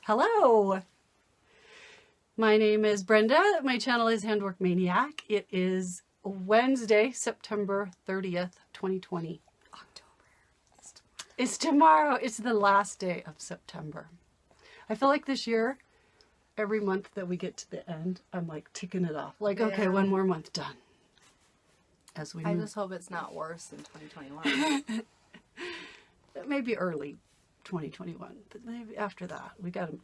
Hello! My name is Brenda. My channel is Handwork Maniac. It is Wednesday, September 30th, 2020. October. It's tomorrow. It's the last day of September. I feel like this year, every month that we get to the end, I'm like ticking it off. Like, okay, one more month done. As we I move. just hope it's not worse in 2021. Maybe early 2021, but maybe after that, we got to,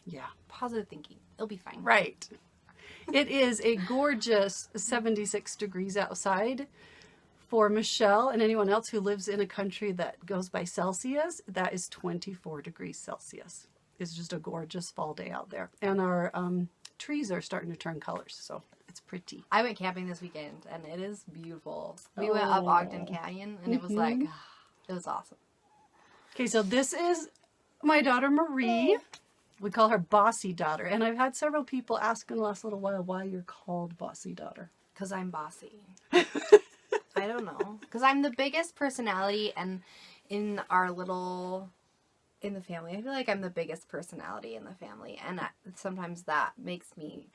yeah. Positive thinking. It'll be fine. Right. It is a gorgeous 76 degrees outside. For Michelle and anyone else who lives in a country that goes by Celsius, that is 24 degrees Celsius. It's just a gorgeous fall day out there. And our trees are starting to turn colors, so it's pretty. I went camping this weekend, and it is beautiful. We went up Ogden Canyon, and it was like, it was awesome. Okay, so this is my daughter Marie. We call her Bossy Daughter. And I've had several people ask in the last little while why you're called Bossy Daughter. Because I'm bossy. I don't know. Because I'm the biggest personality, and in the family, I feel like I'm the biggest personality in the family. And sometimes that makes me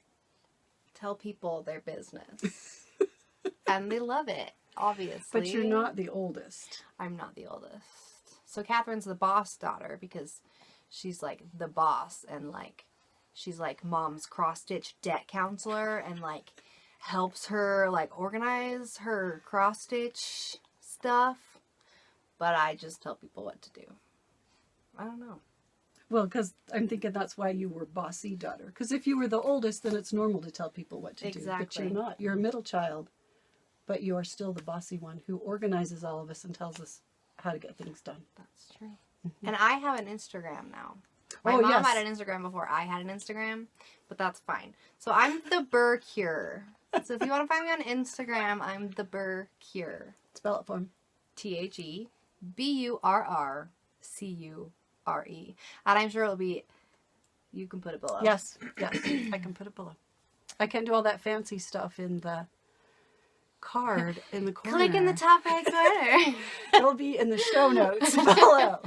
tell people their business. And they love it, obviously. But you're not the oldest. I'm not the oldest. So Catherine's the boss daughter because she's like the boss, and like she's like mom's cross-stitch debt counselor, and like helps her like organize her cross-stitch stuff. But I just tell people what to do. I don't know. Well, because I'm thinking that's why you were Bossy Daughter. Because if you were the oldest, then it's normal to tell people what to do. But you're not. You're a middle child, but you are still the bossy one who organizes all of us and tells us how to get things done. That's true. And I have an Instagram now. My mom had an Instagram before I had an Instagram, but that's fine. So I'm the Burr Cure. So if you want to find me on Instagram, I'm the Burr Cure. Spell it for him. TheBurrCure. And I'm sure it'll be, you can put it below. Yes, I can put it below. I can't do all that fancy stuff in the card in the corner. Click in the top right corner. It'll be in the show notes below.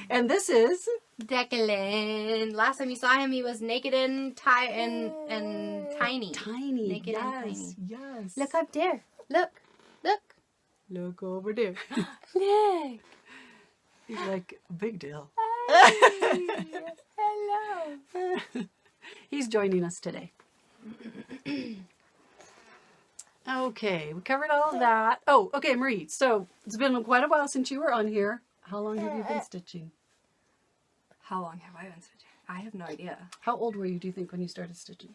And this is Declan. Last time you saw him, he was naked and tiny. Tiny. Naked and tiny. Yes. Look up there. Look. Look over there. Look. He's like a big deal. Hi. Hello. He's joining us today. Okay, we covered all of that. Oh, okay, Marie. So it's been quite a while since you were on here. How long have you been stitching? How long have I been stitching? I have no idea. How old were you, do you think, when you started stitching?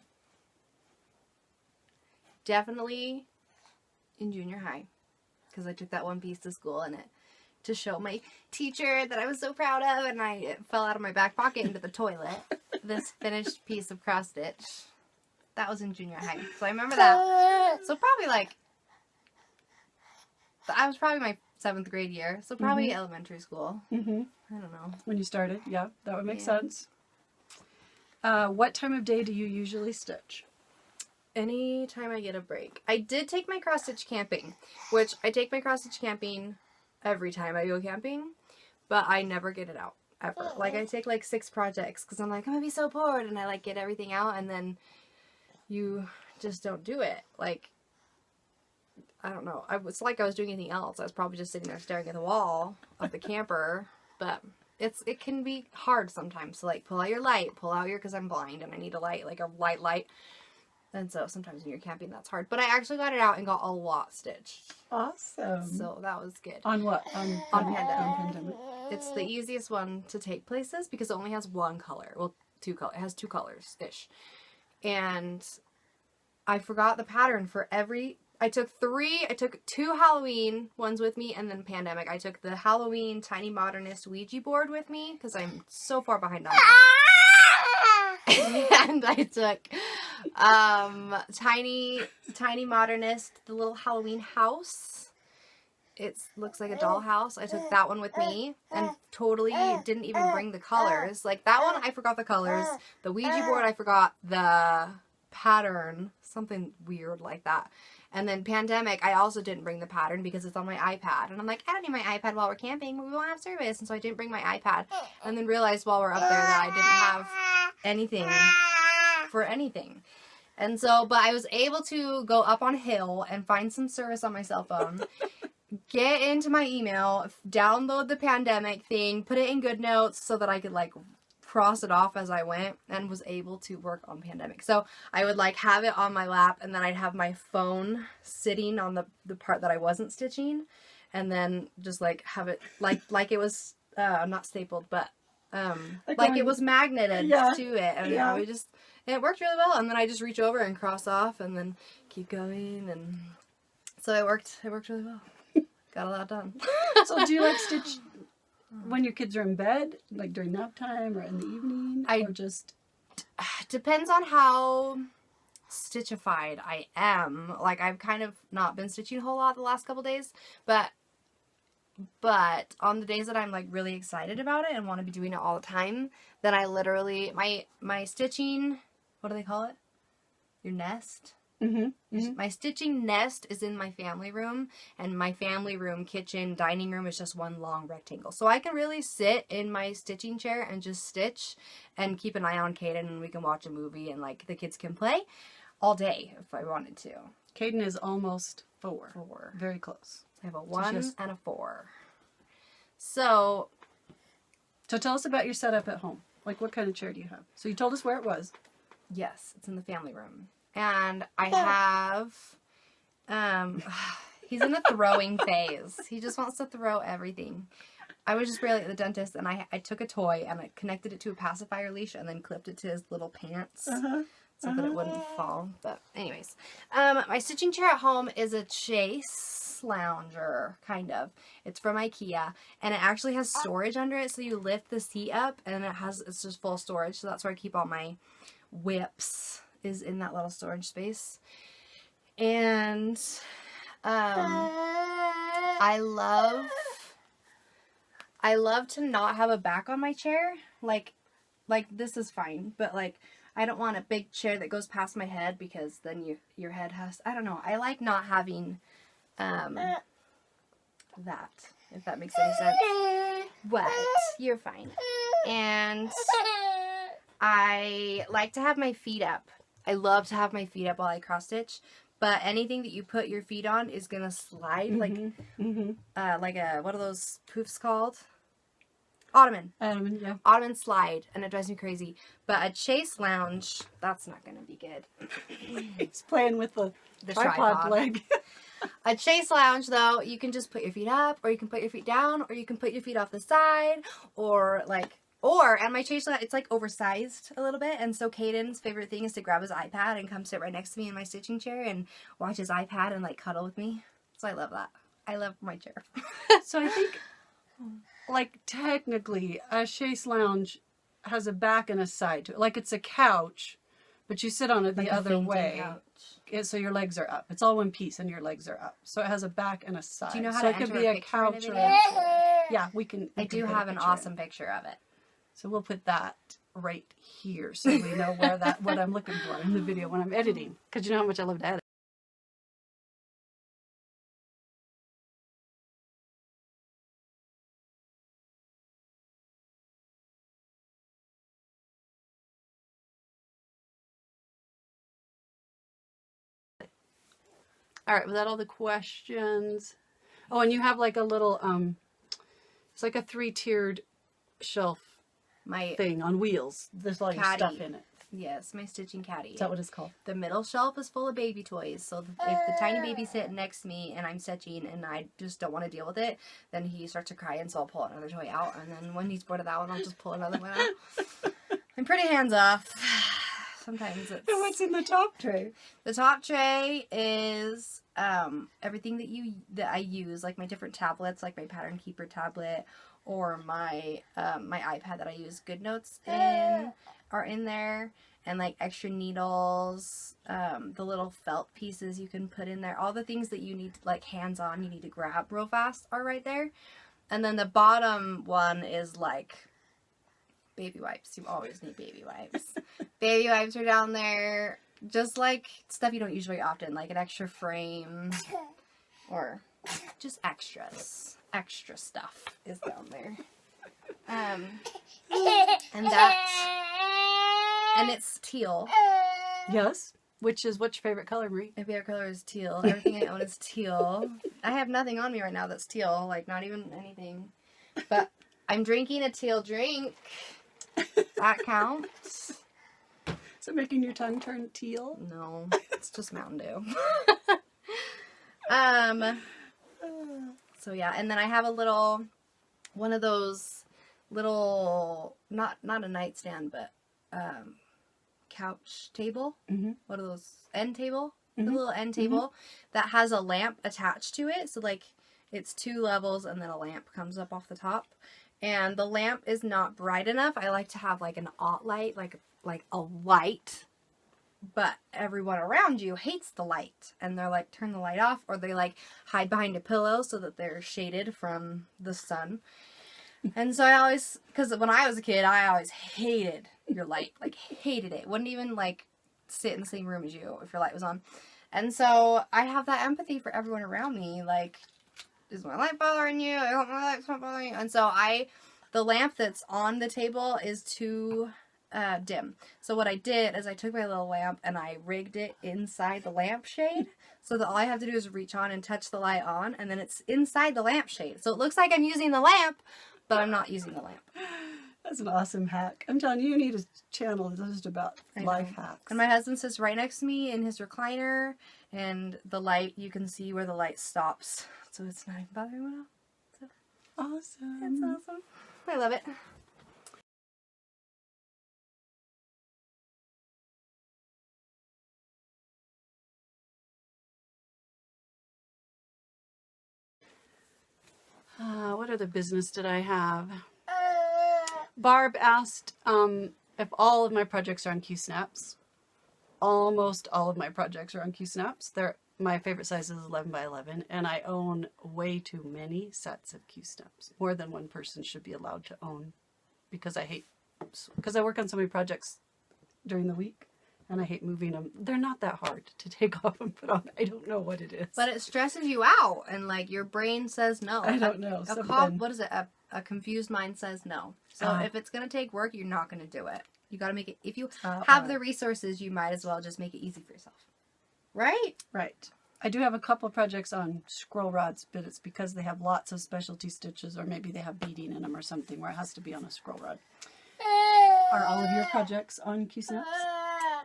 Definitely in junior high, because I took that one piece to school and to show my teacher that I was so proud of, and it fell out of my back pocket into the toilet. This finished piece of cross stitch. That was in junior high, so I remember that. So probably I was probably my 7th grade year, so probably elementary school. I don't know. When you started, yeah, that would make sense. What time of day do you usually stitch? Anytime I get a break. I did take my cross stitch camping, which I take my cross stitch camping every time I go camping, but I never get it out, ever. Like, I take like 6 projects, because I'm like, I'm gonna be so bored, and I like get everything out, and then you just don't do it. Like, I don't know. It's like I was doing anything else. I was probably just sitting there staring at the wall of the camper, but it can be hard sometimes to like pull out your light, because I'm blind and I need a light, like a light. And so sometimes when you're camping, that's hard. But I actually got it out and got a lot stitched. Awesome. So that was good. On what? On Pandemic. It's the easiest one to take places because it only has one color. Well, 2 colors. It has 2 colors-ish. And I forgot the pattern for every... I took 2 Halloween ones with me, and then Pandemic. I took the Halloween Tiny Modernist Ouija board with me because I'm so far behind on that. And I took Tiny Modernist, the little Halloween house. It looks like a dollhouse. I took that one with me and totally didn't even bring the colors. Like, that one, I forgot the colors. The Ouija board, I forgot the pattern, something weird like that. And then pandemic, I also didn't bring the pattern because it's on my iPad. And I'm like, I don't need my iPad while we're camping. We won't have service. And so I didn't bring my iPad. And then realized while we're up there that I didn't have anything for anything. And so, but I was able to go up on a hill and find some service on my cell phone, get into my email, download the pandemic thing, put it in GoodNotes so that I could like cross it off as I went, and was able to work on pandemic. So I would like have it on my lap, and then I'd have my phone sitting on the part that I wasn't stitching, and then just like have it like it was not stapled, but like it was magneted to it, and I would just, and it worked really well. And then I just reach over and cross off, and then keep going, and so it worked really well. Got a lot done. So do you like stitch when your kids are in bed, like during nap time or in the evening, or just? Depends on how stitchified I am. Like, I've kind of not been stitching a whole lot the last couple days, but on the days that I'm like really excited about it and want to be doing it all the time, then I literally, my stitching, what do they call it? Your nest? My stitching nest is in my family room, and my family room, kitchen, dining room is just one long rectangle. So I can really sit in my stitching chair and just stitch and keep an eye on Kaden, and we can watch a movie, and like the kids can play all day if I wanted to. Kaden is almost 4. Very close. I have a 1 and a 4. So tell us about your setup at home. Like, what kind of chair do you have? So you told us where it was. Yes, it's in the family room. And I have, he's in the throwing phase. He just wants to throw everything. I was just barely at the dentist, and I took a toy and I connected it to a pacifier leash and then clipped it to his little pants so that it wouldn't fall. But anyways, my stitching chair at home is a Chase lounger, kind of. It's from IKEA, and it actually has storage under it, so you lift the seat up and it's just full storage. So that's where I keep all my whips, is in that little storage space. And I love to not have a back on my chair. Like this is fine, but like I don't want a big chair that goes past my head, because then your head has, I don't know. I like not having that, if that makes any sense. But you're fine. And I like to have my feet up. I love to have my feet up while I cross stitch, but anything that you put your feet on is gonna slide, like a, what are those poofs called? Ottoman. Yeah. Ottoman slide, and it drives me crazy. But a Chase lounge, that's not gonna be good. He's playing with the tripod leg. A Chase lounge, though, you can just put your feet up, or you can put your feet down, or you can put your feet off the side, and my Chase, it's like oversized a little bit, and so Caden's favorite thing is to grab his iPad and come sit right next to me in my stitching chair and watch his iPad and like cuddle with me. So I love that. I love my chair. So I think, like, technically, a chaise lounge has a back and a side to it. Like, it's a couch, but you sit on it like the other way. So your legs are up. It's all one piece, and your legs are up. So it has a back and a side. Do you know how so to it could enter be a a picture couch in or a video? yeah, we can. I do have an awesome picture of it. So we'll put that right here, so we know where what I'm looking for in the video when I'm editing, because you know how much I love to edit. All right, was that all the questions? Oh, and you have like a little, it's like a 3-tiered shelf thing on wheels. There's all your stuff in it. Yes, my stitching caddy. Is that what it's called? The middle shelf is full of baby toys. So if the tiny baby sit next to me and I'm stitching and I just don't want to deal with it, then he starts to cry, and so I'll pull another toy out. And then when he's bored of that one, I'll just pull another one out. I'm pretty hands off. Sometimes it's... And what's in the top tray? The top tray is everything that I use, like my different tablets, like my Pattern Keeper tablet, or my my iPad that I use GoodNotes in, are in there, and like extra needles, the little felt pieces you can put in there, all the things that you need, like hands-on, you need to grab real fast, are right there. And then the bottom one is like baby wipes. You always need baby wipes. Baby wipes are down there. just like stuff you don't use very often, like an extra frame or just extras. Extra stuff is down there. And it's teal. Yes. Which is, what's your favorite color, Marie? My favorite color is teal. Everything I own is teal. I have nothing on me right now that's teal, like not even anything. But I'm drinking a teal drink. That counts. Is it making your tongue turn teal? No, it's just Mountain Dew. So yeah, and then I have one of those little, not a nightstand, but couch table. Mm-hmm. What are those? End table? Mm-hmm. The little end table that has a lamp attached to it. So like it's 2 levels and then a lamp comes up off the top. And the lamp is not bright enough. I like to have like an aught light, like a light. But everyone around you hates the light. And they're like, turn the light off. Or they like hide behind a pillow so that they're shaded from the sun. And so I always, because when I was a kid, I always hated your light. Like, hated it. Wouldn't even, like, sit in the same room as you if your light was on. And so I have that empathy for everyone around me. Like, is my light bothering you? I hope my light's not bothering you. And so the lamp that's on the table is too dim. So what I did is I took my little lamp and I rigged it inside the lampshade. So that all I have to do is reach on and touch the light on. And then it's inside the lampshade. So it looks like I'm using the lamp, but I'm not using the lamp. That's an awesome hack. I'm telling you, you need a channel that's just about life hacks. And my husband sits right next to me in his recliner, and the light, you can see where the light stops. So it's not even bothering me at all. So, awesome. It's awesome. I love it. What other business did I have? Barb asked if all of my projects are on Q-snaps. Almost all of my projects are on Q-snaps. My favorite size is 11 by 11, and I own way too many sets of Q-snaps. More than one person should be allowed to own, because I work on so many projects during the week, and I hate moving them. They're not that hard to take off and put on. I don't know what it is. But it stresses you out, and like your brain says no. I don't know. What is it? A confused mind says no. So if it's going to take work, you're not going to do it. You got to make it. If you have the resources, you might as well just make it easy for yourself. Right? Right. I do have a couple of projects on scroll rods, but it's because they have lots of specialty stitches, or maybe they have beading in them or something where it has to be on a scroll rod. Are all of your projects on Q-snaps?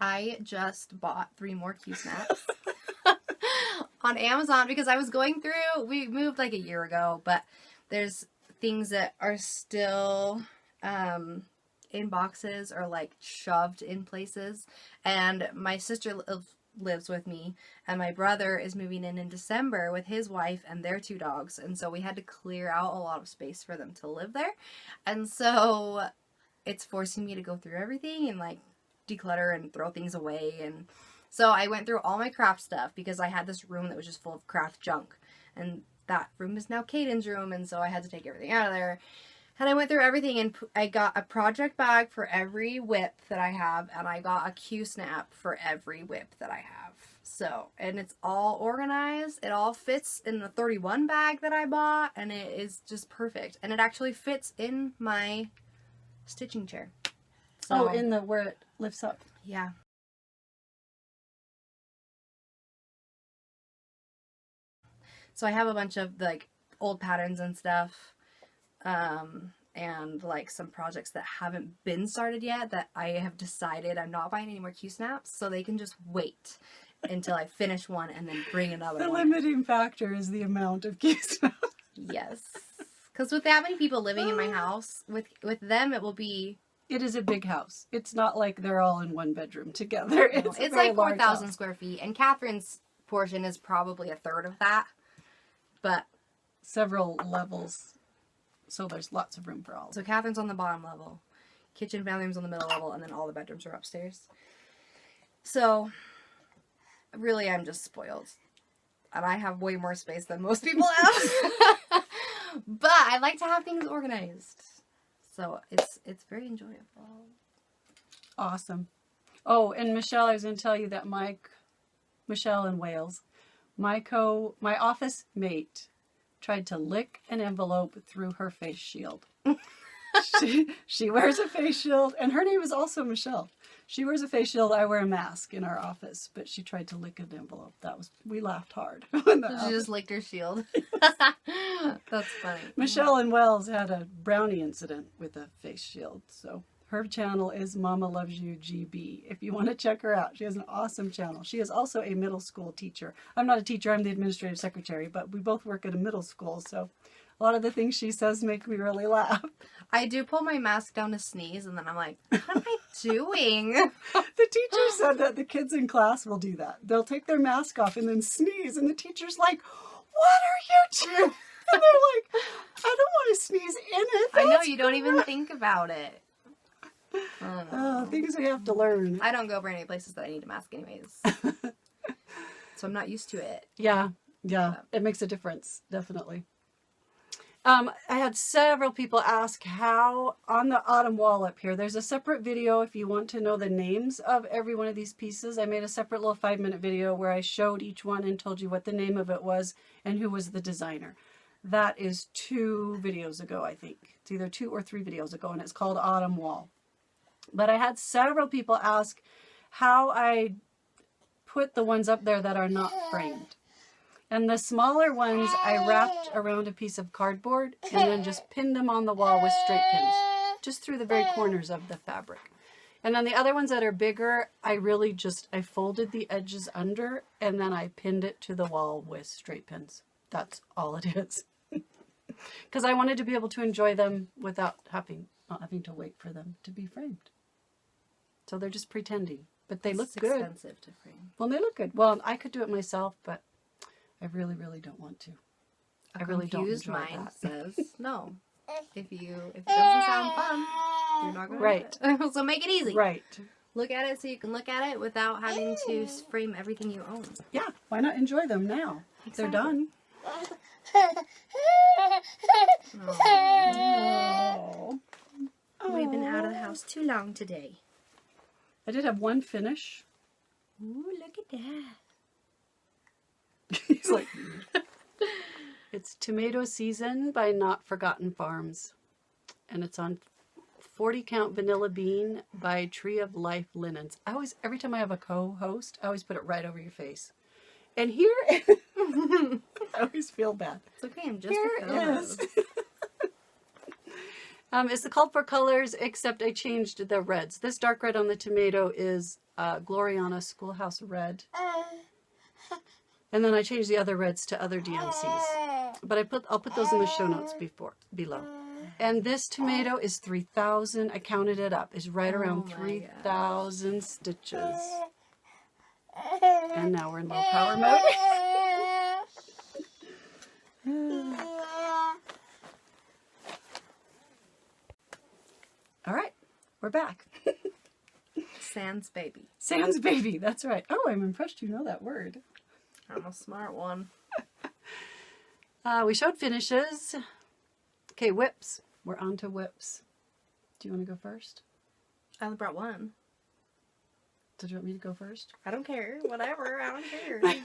I just bought 3 more Q-snaps on Amazon because I was going through, we moved like a year ago, but there's things that are still in boxes or like shoved in places. And my sister lives with me, and my brother is moving in December with his wife and their 2 dogs. And so we had to clear out a lot of space for them to live there. And so it's forcing me to go through everything and like declutter and throw things away. And so I went through all my craft stuff because I had this room that was just full of craft junk, and that room is now Caden's room, and so I had to take everything out of there. And I went through everything, and I got a project bag for every whip that I have, and I got a Q-snap for every whip that I have. So, and it's all organized. It all fits in the 31 bag that I bought, and it is just perfect. And it actually fits in my stitching chair. So, in the where it lifts up. Yeah. So I have a bunch of like old patterns and stuff, and like some projects that haven't been started yet that I have decided I'm not buying any more Q-snaps, so they can just wait until I finish one and then bring another one. The limiting factor is the amount of Q-snaps. Yes. Because with that many people living in my house, with them it will be... It is a big house. It's not like they're all in one bedroom together. No, it's like 4,000 square feet, and Catherine's portion is probably a third of that. But several levels, so there's lots of room for all. So Catherine's on the bottom level, kitchen, family room's on the middle level, and then all the bedrooms are upstairs. So really, I'm just spoiled, and I have way more space than most people have. But I like to have things organized, so it's very enjoyable. Awesome. Oh, and Michelle, I was going to tell you that Michelle in Wales, my office mate tried to lick an envelope through her face shield. She wears a face shield, and her name is also Michelle. She wears a face shield. I wear a mask in our office, but she tried to lick an envelope. We laughed hard. When that She happened. just licked her shield. That's funny. Michelle in Wales had a brownie incident with a face shield, so her channel is Mama Loves You GB. If you want to check her out, she has an awesome channel. She is also a middle school teacher. I'm not a teacher, I'm the administrative secretary, but we both work at a middle school, so a lot of the things she says make me really laugh. I do pull my mask down to sneeze, and then I'm like, what am I doing? The teacher said that the kids in class will do that. They'll take their mask off and then sneeze, and the teacher's like, what are you doing? And they're like, I don't want to sneeze in it. I know, That's you don't even think about it. Things we have to learn. I don't go over any places that I need a mask anyways. So I'm not used to it. Yeah. It makes a difference, definitely. I had several people ask how, on the autumn wall up here, there's a separate video if you want to know the names of every one of these pieces. I made a separate little 5-minute video where I showed each one and told you what the name of it was and who was the designer. That is 2 videos ago, I think. It's either 2 or 3 videos ago, and it's called Autumn Wall. But I had several people ask how I put the ones up there that are not framed. And the smaller ones I wrapped around a piece of cardboard and then just pinned them on the wall with straight pins, just through the very corners of the fabric. And then the other ones that are bigger, I folded the edges under and then I pinned it to the wall with straight pins. That's all it is. Because I wanted to be able to enjoy them without not having to wait for them to be framed. So they're just pretending, but they look good. It's expensive to frame. Well, they look good. Well, I could do it myself, but I really, really don't want to. I really don't enjoy mind that. says no. If it doesn't sound fun, you're not going to do it. So make it easy. Right. Look at it so you can look at it without having to frame everything you own. Yeah. Why not enjoy them now? Exactly. They're done. Oh. We've been out of the house too long today. I did have one finish. Ooh, look at that. He's like, it's Tomato Season by Notforgotten Farms. And it's on 40 Count Vanilla Bean by Tree of Life Linens. Every time I have a co-host, I always put it right over your face. And here, I always feel bad. It's okay, I'm just Here a co-host. It's the called for colors, except I changed the reds. This dark red on the tomato is Glorianna Schoolhouse Red. And then I changed the other reds to other DMCs. But I'll put those in the show notes below. And this tomato is 3,000. I counted it up. It's right around 3,000 stitches. And now we're in low power mode. All right, we're back. Sans baby. Sans baby, that's right. Oh, I'm impressed you know that word. I'm a smart one. We showed finishes. Okay, whips. We're on to whips. Do you want to go first? I only brought one. Did you want me to go first? I don't care. Whatever. I don't care. This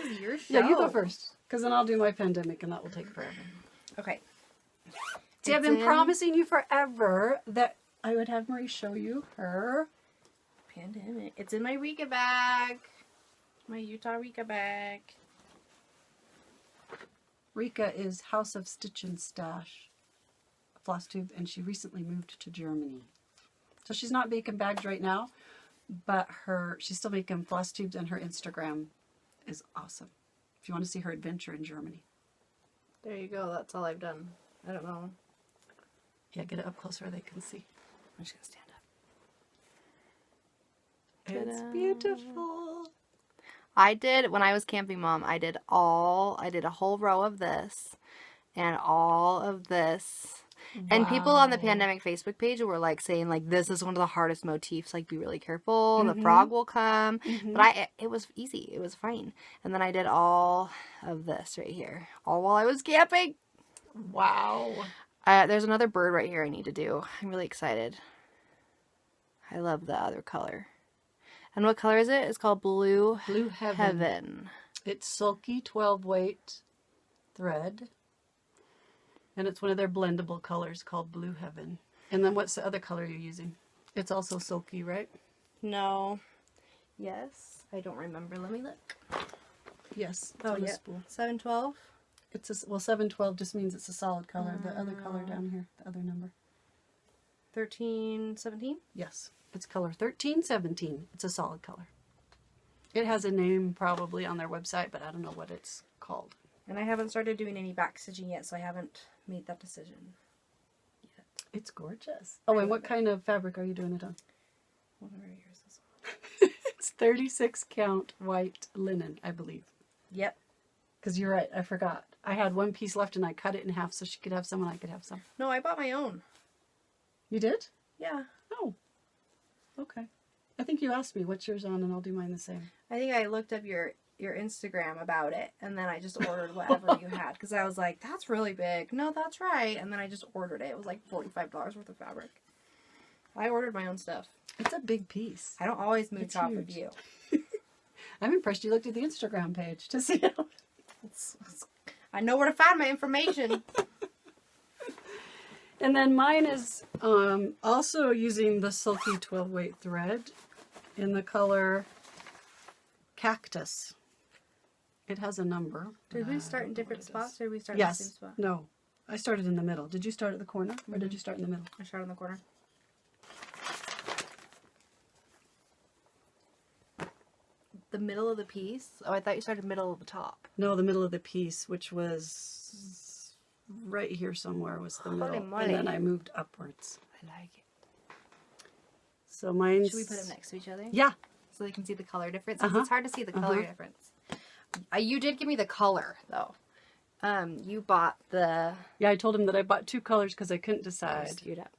is your show. Yeah, you go first. Because then I'll do my pandemic and that will take forever. Okay. See, I've been promising you forever that I would have Marie show you her pandemic. It's in my Rika bag. My Utah Rika bag. Rika is House of Stitch and Stash Flosstube, and she recently moved to Germany. So she's not making bags right now, but she's still making Flosstubes, and her Instagram is awesome. If you want to see her adventure in Germany. There you go. That's all I've done. I don't know. Yeah, get it up closer so they can see. I'm just going to stand up. It's beautiful. When I was camping mom, I did a whole row of this and all of this. Wow. And people on the pandemic Facebook page were like saying like, this is one of the hardest motifs, like be really careful, the frog will come. But it was easy. It was fine. And then I did all of this right here, all while I was camping. Wow. There's another bird right here I need to do. I'm really excited. I love the other color. And what color is it? It's called Blue Blue Heaven. It's Sulky 12 weight thread. And it's one of their blendable colors called Blue Heaven. And then what's the other color you're using? It's also Sulky, right? No. Yes. I don't remember. Let me look. Yes. It's Oh, on the yeah. spool. 712. It's a, well, 712 just means it's a solid color. The other color down here, the other number. 1317. Yes. It's color 1317. It's a solid color. It has a name probably on their website, but I don't know what it's called. And I haven't started doing any back stitching yet, so I haven't made that decision yet. It's gorgeous. Oh, and what kind of fabric are you doing it on? Whatever yours is. It's 36 count white linen, I believe. Yep. Because you're right, I forgot. I had one piece left and I cut it in half so she could have some and I could have some. No, I bought my own. You did? Yeah. Oh. Okay. I think you asked me what's yours on and I'll do mine the same. I think I looked up your Instagram about it, and then I just ordered whatever you had, because I was like, that's really big. No, that's right. And then I just ordered it. It was like $45 worth of fabric. I ordered my own stuff. It's a big piece. I don't always mooch It's off huge. of you. I'm impressed you looked at the Instagram page to see how... I know where to find my information. And then mine is also using the Sulky 12 weight thread in the color Cactus. It has a number. Did we start in different spots, or did we start Yes. in the same spot? No. I started in the middle. Did you start at the corner or did you start in the middle? I started in the corner. The middle of the piece? Oh, I thought you started middle of the top. No, the middle of the piece, which was right here somewhere was the middle. moly. And then I moved upwards. I like it. So mine's... Should we put them next to each other? Yeah. So they can see the color difference? 'Cause it's hard to see the color difference. You did give me the color, though. You bought the... Yeah, I told him that I bought two colors because I couldn't decide. Skewed up.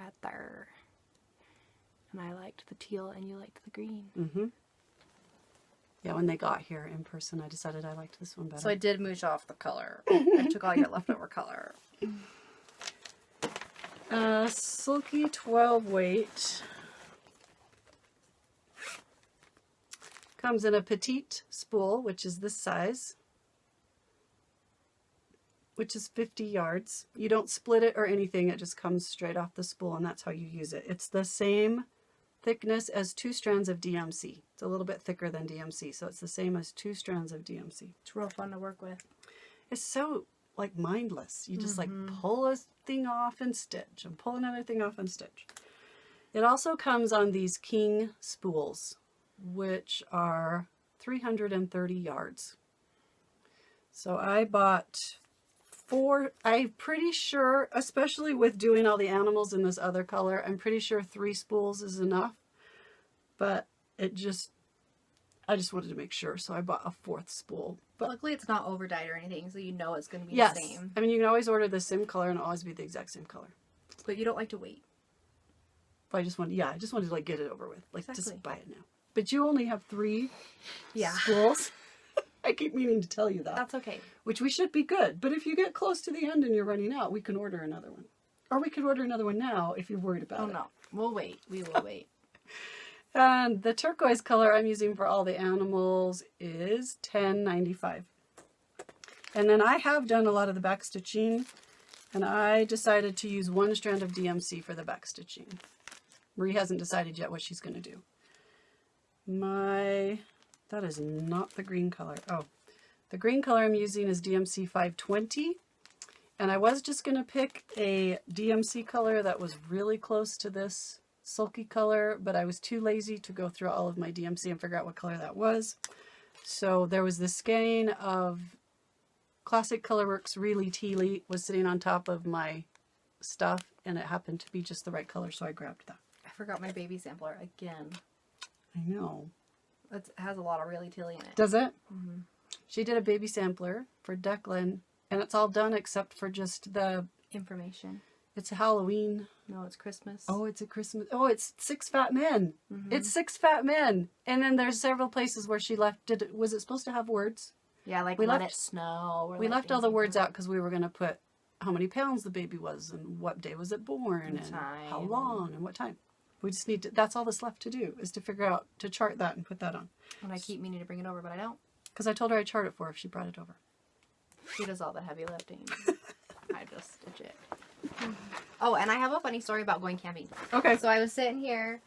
Right there. And I liked the teal and you liked the green. Mm-hmm. Yeah, when they got here in person, I decided I liked this one better. So I did mooch off the color. I took all your leftover color. Sulky 12 weight. Comes in a petite spool, which is this size, which is 50 yards. You don't split it or anything. It just comes straight off the spool, and that's how you use it. It's the same thickness as 2 strands of DMC. It's a little bit thicker than DMC, so it's the same as 2 strands of DMC. It's real fun to work with. It's so, like, mindless. You just, like, pull a thing off and stitch, and pull another thing off and stitch. It also comes on these king spools, which are 330 yards. So I bought 4, I'm pretty sure, especially with doing all the animals in this other color, I'm pretty sure 3 spools is enough. But I just wanted to make sure, so I bought a 4th spool. But luckily it's not over dyed or anything, so you know it's going to be yes, the same. I mean, you can always order the same color and it'll always be the exact same color. But you don't like to wait. But I just wanted to like get it over with, like Exactly. just buy it now. But you only have 3 Yeah. spools. I keep meaning to tell you that. That's okay. Which we should be good. But if you get close to the end and you're running out, we can order another one. Or we could order another one now if you're worried about it. Oh no. We'll wait. We will wait. And the turquoise color I'm using for all the animals is 1095. And then I have done a lot of the back stitching, and I decided to use 1 strand of DMC for the back stitching. Marie hasn't decided yet what she's going to do. That is not the green color. Oh, the green color I'm using is DMC 520. And I was just going to pick a DMC color that was really close to this sulky color, but I was too lazy to go through all of my DMC and figure out what color that was. So there was this skein of Classic Colorworks Really Tealy was sitting on top of my stuff, and it happened to be just the right color, so I grabbed that. I forgot my baby sampler again. I know. It has a lot of really tilly in it. Does it? Mm-hmm. She did a baby sampler for Declan, and it's all done except for just the... Information. It's a Halloween. No, it's Christmas. Oh, it's a Christmas... Oh, it's 6 fat men. Mm-hmm. It's 6 fat men. And then there's several places where she left... Was it supposed to have words? Yeah, like we let left, it snow. Or we like left all the words out because we were going to put how many pounds the baby was and what day was it born and time. how long and what time. We just need to, that's all that's left to do, is to figure out, to chart that and put that on. And I keep meaning to bring it over, but I don't. Because I told her I'd chart it for her if she brought it over. She does all the heavy lifting. I just stitch it. Oh, and I have a funny story about going camping. Okay. So I was sitting here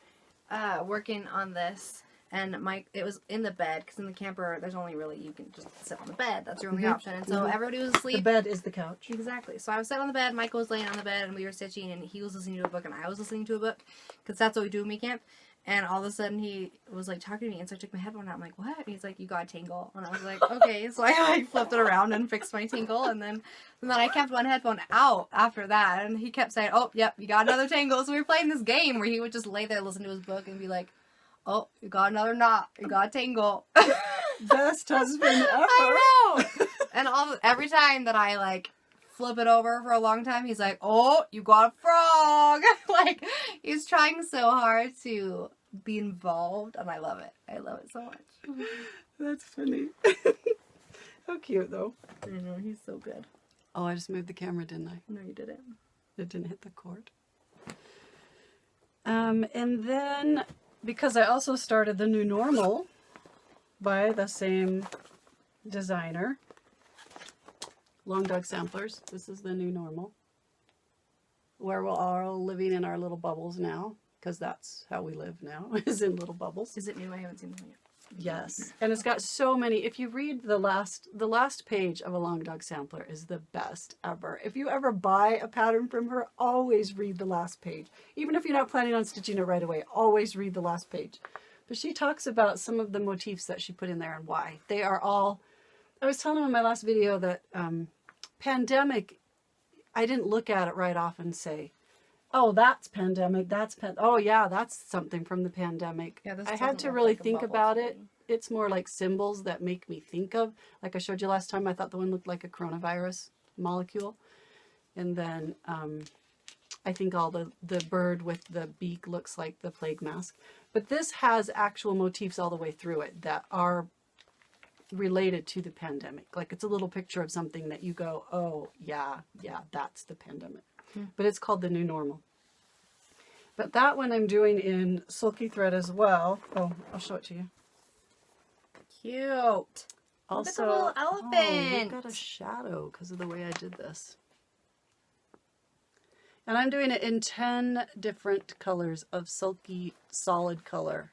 working on this, and it was in the bed, because in the camper, there's only really, you can just sit on the bed. That's your only option. And so everybody was asleep. The bed is the couch. Exactly. So I was sitting on the bed, Michael was laying on the bed, and we were stitching, and he was listening to a book, and I was listening to a book, because that's what we do when we camp. And all of a sudden, he was, like, talking to me, and so I took my headphone out. I'm like, what? And he's like, you got a tingle. And I was like, okay. So I, like, flipped it around and fixed my tingle, and then I kept one headphone out after that, and he kept saying, oh, yep, you got another tingle. So we were playing this game where he would just lay there, listen to his book, and be like, oh, you got another knot. You got a tingle. Best husband ever. I know. And every time that I, like, flip it over for a long time, he's like, oh, you got a frog. Like, he's trying so hard to be involved, and I love it. I love it so much. That's funny. How cute, though. I know, he's so good. Oh, I just moved the camera, didn't I? No, you didn't. It didn't hit the cord. And then, because I also started the new normal by the same designer, Long Dog Samplers. This is the new normal, where we're all living in our little bubbles now, because that's how we live now, is in little bubbles. Is it new? I haven't seen the one yet. Yes, and it's got so many. If you read the last page of a Long Dog Sampler is the best ever. If you ever buy a pattern from her, always read the last page. Even if you're not planning on stitching it right away, always read the last page. But she talks about some of the motifs that she put in there and why. They are all, I was telling them in my last video that pandemic, I didn't look at it right off and say, oh, that's pandemic, oh yeah, that's something from the pandemic. Yeah, this I had to really think about it. It's more like symbols that make me think of, like I showed you last time, I thought the one looked like a coronavirus molecule. And then I think all the bird with the beak looks like the plague mask. But this has actual motifs all the way through it that are related to the pandemic. Like it's a little picture of something that you go, oh yeah, that's the pandemic. But it's called the new normal. But that one I'm doing in Sulky thread as well. Oh, I'll show it to you. Cute. Also, look at the little elephant. Oh, look at a shadow because of the way I did this. And I'm doing it in 10 different colors of Sulky solid color.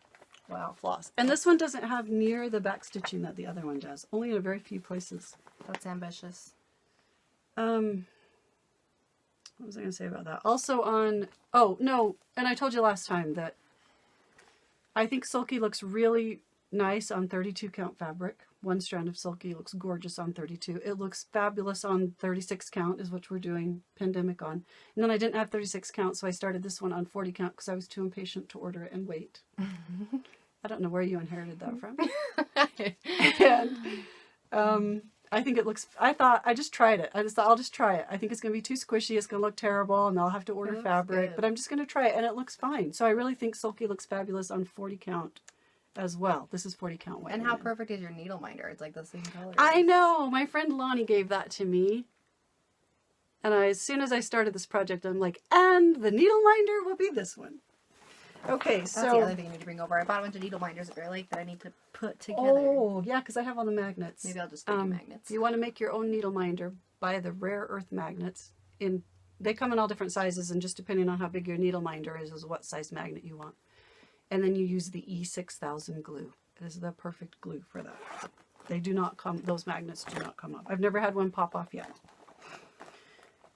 Wow, floss. And this one doesn't have near the back stitching that the other one does. Only in a very few places. That's ambitious. What was I going to say about that? Also on, oh, no, and I told you last time that I think Sulky looks really nice on 32 count fabric. One strand of Sulky looks gorgeous on 32. It looks fabulous on 36 count is what we're doing pandemic on. And then I didn't have 36 count, so I started this one on 40 count because I was too impatient to order it and wait. I don't know where you inherited that from. And I think it looks, I just tried it. I just thought, I'll just try it. I think it's going to be too squishy. It's going to look terrible and I'll have to order fabric. Good. But I'm just going to try it and it looks fine. So I really think Sulky looks fabulous on 40 count as well. This is 40 count white. And how perfect is your needle minder? It's like the same color. I know. My friend Lonnie gave that to me. And as soon as I started this project, I'm like, and the needle minder will be this one. Okay, That's so the other thing I need to bring over. I bought a bunch of needle minders at Bear Lake that I need to put together. Oh, yeah, because I have all the magnets. Maybe I'll just do magnets. You want to make your own needle minder, buy the rare earth magnets. They come in all different sizes, and just depending on how big your needle minder is what size magnet you want. And then you use the E6000 glue. It is the perfect glue for that. They do not come, those magnets do not come off. I've never had one pop off yet.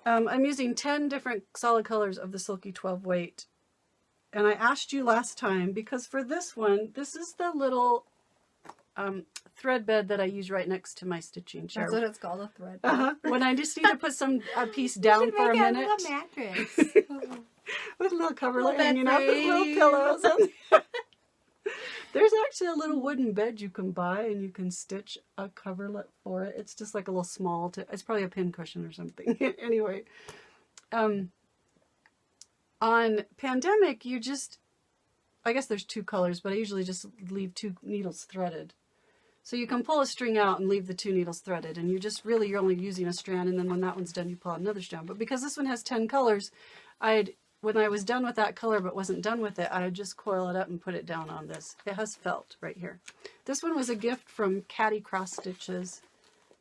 I'm using 10 different solid colors of the Sulky 12 weight. And I asked you last time, because for this one, this is the little thread bed that I use right next to my stitching chair. That's what it's called, a thread bed. When I just need to put a piece down for a minute. A little mattress. With a little coverlet Little hanging bed up with little frame. pillows. There's actually a little wooden bed you can buy and you can stitch a coverlet for it. It's just like a little small, it's probably a pin cushion or something. Anyway, on pandemic, you just, I guess there's 2 colors, but I usually just leave 2 needles threaded. So you can pull a string out and leave the 2 needles threaded, and you're only using a strand, and then when that one's done, you pull out another strand. But because this one has 10 colors, I'd when I was done with that color but wasn't done with it, I would just coil it up and put it down on this. It has felt right here. This one was a gift from Caddy Cross Stitches.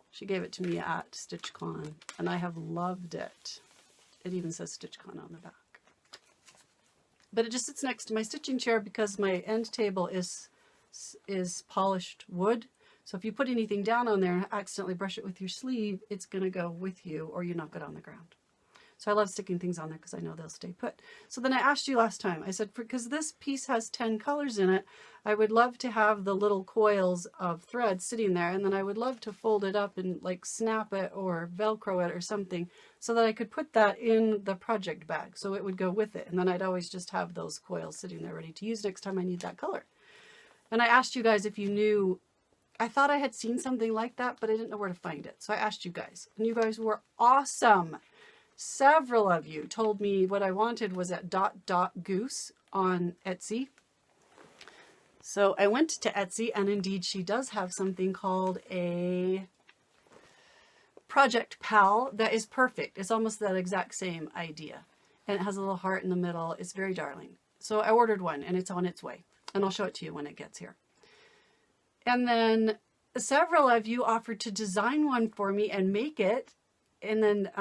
She gave it to me at StitchCon, and I have loved it. It even says StitchCon on the back. But it just sits next to my stitching chair because my end table is polished wood. So if you put anything down on there and accidentally brush it with your sleeve, it's going to go with you or you knock it on the ground. So I love sticking things on there because I know they'll stay put. So then I asked you last time, I said, because this piece has 10 colors in it, I would love to have the little coils of thread sitting there, and then I would love to fold it up and like snap it or Velcro it or something so that I could put that in the project bag so it would go with it. And then I'd always just have those coils sitting there ready to use next time I need that color. And I asked you guys if you knew, I thought I had seen something like that, but I didn't know where to find it. So I asked you guys, and you guys were awesome. Several of you told me what I wanted was at DotDotGoose on Etsy. So I went to Etsy, and indeed she does have something called a Project Pal that is perfect. It's almost that exact same idea. And it has a little heart in the middle. It's very darling. So I ordered one, and it's on its way. And I'll show it to you when it gets here. And then several of you offered to design one for me and make it. And then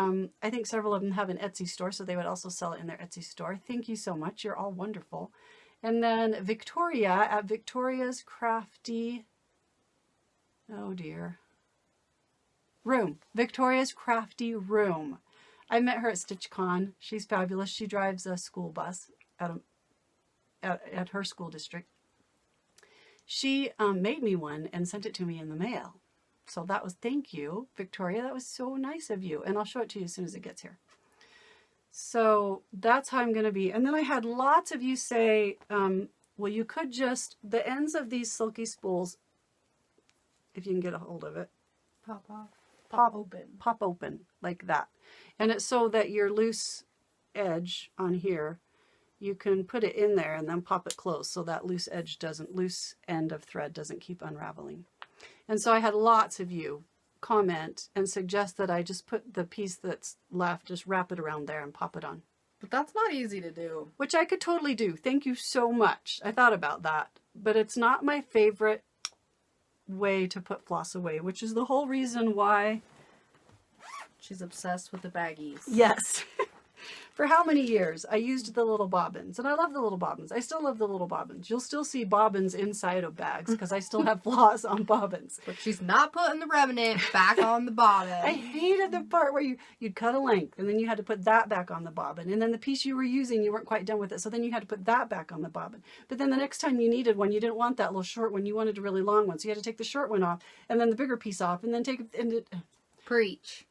I think several of them have an Etsy store, so they would also sell it in their Etsy store. Thank you so much. You're all wonderful. And then Victoria at Victoria's Crafty, oh dear, Room. Victoria's Crafty Room. I met her at StitchCon. She's fabulous. She drives a school bus at her school district. She made me one and sent it to me in the mail. So that was, thank you, Victoria. That was so nice of you. And I'll show it to you as soon as it gets here. So that's how I'm going to be. And then I had lots of you say, well, you could just, the ends of these Sulky spools, if you can get a hold of it, Pop off. pop open like that. And it's so that your loose edge on here, you can put it in there and then pop it closed so that loose end of thread doesn't keep unraveling. And so I had lots of you comment and suggest that I just put the piece that's left, just wrap it around there and pop it on. But that's not easy to do. Which I could totally do. Thank you so much. I thought about that. But it's not my favorite way to put floss away, which is the whole reason why she's obsessed with the baggies. Yes. For how many years I used the little bobbins, and I love the little bobbins. I still love the little bobbins. You'll still see bobbins inside of bags because I still have floss on bobbins. But she's not putting the remnant back on the bobbin. I hated the part where you'd cut a length and then you had to put that back on the bobbin, and then the piece you were using, you weren't quite done with it, so then you had to put that back on the bobbin. But then the next time you needed one, you didn't want that little short one, you wanted a really long one, so you had to take the short one off and then the bigger piece off and then take it, and Preach.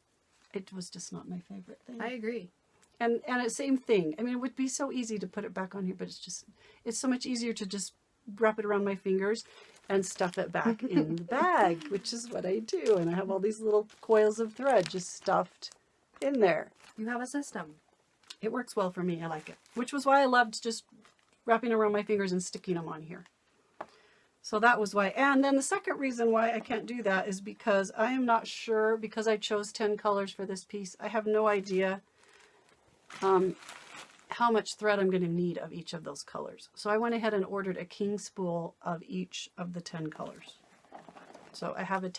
It was just not my favorite thing. I agree. And it's same thing. I mean, it would be so easy to put it back on here, but it's so much easier to just wrap it around my fingers and stuff it back in the bag, which is what I do. And I have all these little coils of thread just stuffed in there. You have a system. It works well for me. I like it. Which was why I loved just wrapping around my fingers and sticking them on here. So that was why. And then the second reason why I can't do that is because I am not sure, because I chose 10 colors for this piece. I have no idea how much thread I'm going to need of each of those colors. So I went ahead and ordered a king spool of each of the 10 colors. So I have a